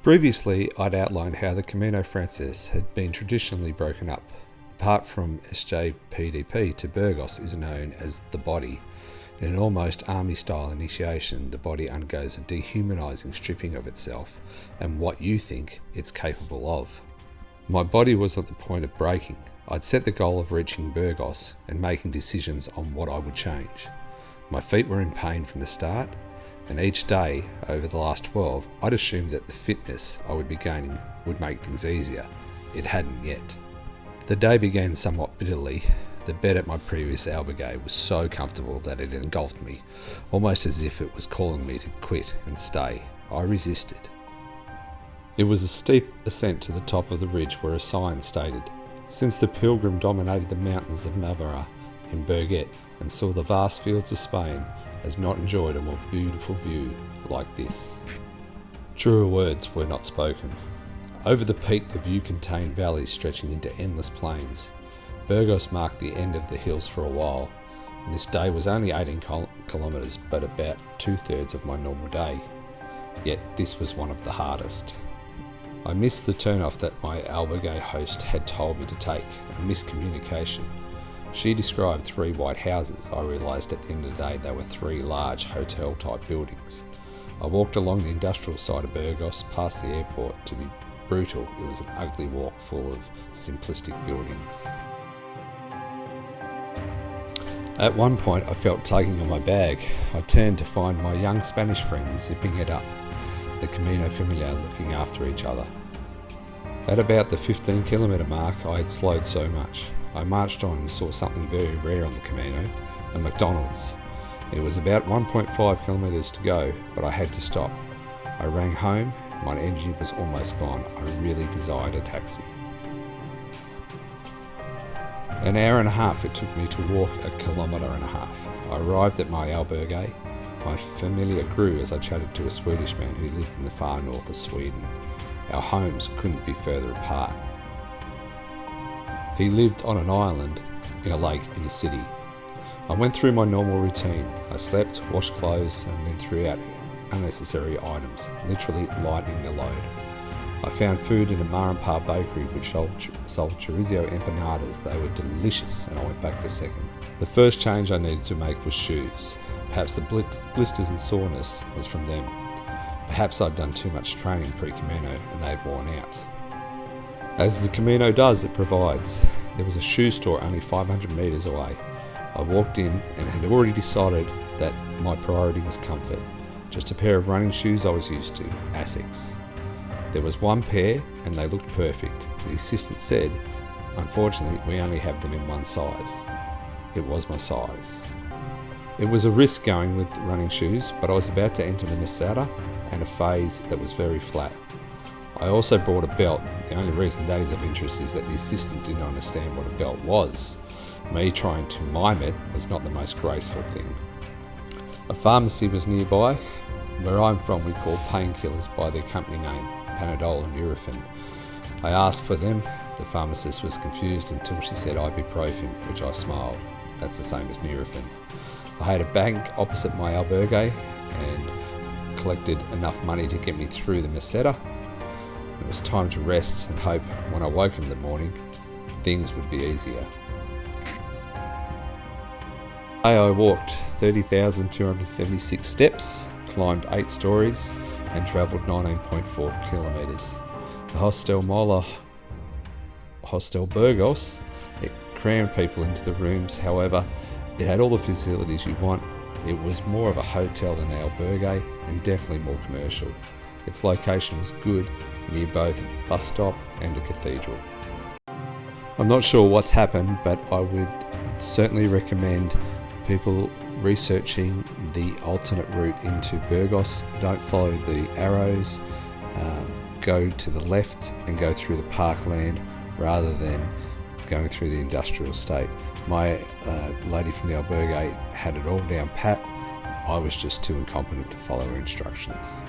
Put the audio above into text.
Previously, I'd outlined how the Camino Francés had been traditionally broken up. Apart from SJPDP to Burgos is known as the body. In an almost army-style initiation, the body undergoes a dehumanising stripping of itself and what you think it's capable of. My body was at the point of breaking. I'd set the goal of reaching Burgos and making decisions on what I would change. My feet were in pain from the start, and each day over the last 12, I'd assumed that the fitness I would be gaining would make things easier. It hadn't yet. The day began somewhat bitterly. The bed at my previous albergue was so comfortable that it engulfed me, almost as if it was calling me to quit and stay. I resisted. It was a steep ascent to the top of the ridge where a sign stated, "Since the pilgrim dominated the mountains of Navarra in Burgos and saw the vast fields of Spain, has not enjoyed a more beautiful view like this." Truer words were not spoken. Over the peak, the view contained valleys stretching into endless plains. Burgos marked the end of the hills for a while, and this day was only 18 kilometres, but about 2/3 of my normal day. Yet this was one of the hardest. I missed the turnoff that my albergue host had told me to take, a miscommunication. She described 3 white houses. I realised at the end of the day they were 3 large hotel-type buildings. I walked along the industrial side of Burgos, past the airport. To be brutal, it was an ugly walk full of simplistic buildings. At one point I felt tugging on my bag. I turned to find my young Spanish friends zipping it up, the Camino Familiar looking after each other. At about the 15-kilometre mark I had slowed so much. I marched on and saw something very rare on the Camino, a McDonald's. It was about 1.5 kilometres to go, but I had to stop. I rang home, my energy was almost gone. I really desired a taxi. An hour and a half it took me to walk 1.5 kilometres. I arrived at my albergue. My familiar grew as I chatted to a Swedish man who lived in the far north of Sweden. Our homes couldn't be further apart. He lived on an island in a lake in the city. I went through my normal routine. I slept, washed clothes, and then threw out unnecessary items, literally lightening the load. I found food in a Ma and Pa bakery which sold chorizo empanadas. They were delicious, and I went back for a second. The first change I needed to make was shoes. Perhaps the blisters and soreness was from them. Perhaps I'd done too much training pre-Camino and they'd worn out. As the Camino does, it provides. There was a shoe store only 500 metres away. I walked in and had already decided that my priority was comfort. Just a pair of running shoes I was used to, Asics. There was one pair and they looked perfect. The assistant said, "Unfortunately, we only have them in one size." It was my size. It was a risk going with running shoes, but I was about to enter the Meseta and a phase that was very flat. I also bought a belt. The only reason that is of interest is that the assistant didn't understand what a belt was. Me trying to mime it was not the most graceful thing. A pharmacy was nearby. Where I'm from, we call painkillers by their company name, Panadol and Nurofen. I asked for them. The pharmacist was confused until she said ibuprofen, which I smiled. That's the same as Nurofen. I had a bank opposite my albergue and collected enough money to get me through the Meseta. It was time to rest and hope when I woke in the morning, things would be easier. Today I walked 30,276 steps, climbed 8 stories and travelled 19.4 kilometres. The Hostel Burgos, it crammed people into the rooms. However, it had all the facilities you want. It was more of a hotel than an albergue and definitely more commercial. Its location was good, near both a bus stop and the cathedral. I'm not sure what's happened, but I would certainly recommend people researching the alternate route into Burgos. Don't follow the arrows, go to the left and go through the parkland rather than going through the industrial estate. My lady from the albergue had it all down pat. I was just too incompetent to follow her instructions.